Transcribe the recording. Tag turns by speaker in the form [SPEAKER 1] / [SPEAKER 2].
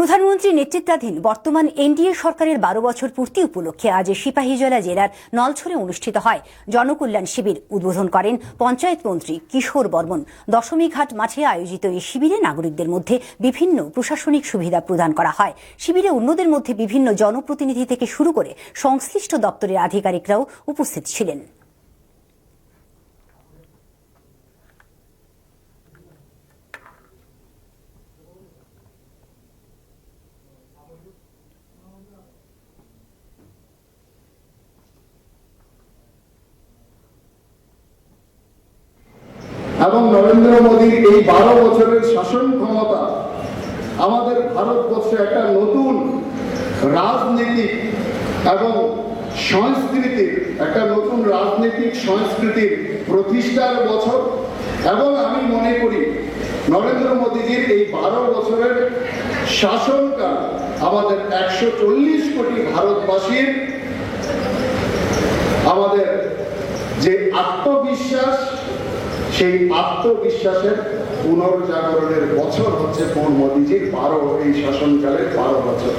[SPEAKER 1] প্রধানমন্ত্রীর নেতৃত্বাধীন বর্তমান এনডিএ সরকারের ১২ বছর পূর্তি উপলক্ষে আজ সিপাহীজলা জেলার নলছড়ে অনুষ্ঠিত হয় জনকল্যাণ শিবির। উদ্বোধন করেন পঞ্চায়েত মন্ত্রী কিশোর বর্মন। দশমীঘাট মাঠে আয়োজিত এই শিবিরে নাগরিকদের মধ্যে বিভিন্ন প্রশাসনিক সুবিধা প্রদান করা হয়। শিবিরে অন্যদের মধ্যে বিভিন্ন জনপ্রতিনিধি থেকে শুরু করে সংশ্লিষ্ট দপ্তরের আধিকারিকরাও উপস্থিত ছিলেন।
[SPEAKER 2] এবং নরেন্দ্র মোদীর এই 12 বছরের শাসন ক্ষমতা আমাদের ভারতবর্ষে একটা নতুন রাজনীতিক এবং সংস্কৃতির প্রতিষ্ঠার বছর। এবং আমি মনে করি নরেন্দ্র মোদীজির এই 12 বছরের শাসনকাল আমাদের 140 কোটি ভারতবাসীর আমাদের যে আত্মবিশ্বাস, সেই আত্মবিশ্বাসের পুনর্জাগরণের বছর হচ্ছে মোদীজির এই শাসনকালের 12 বছর।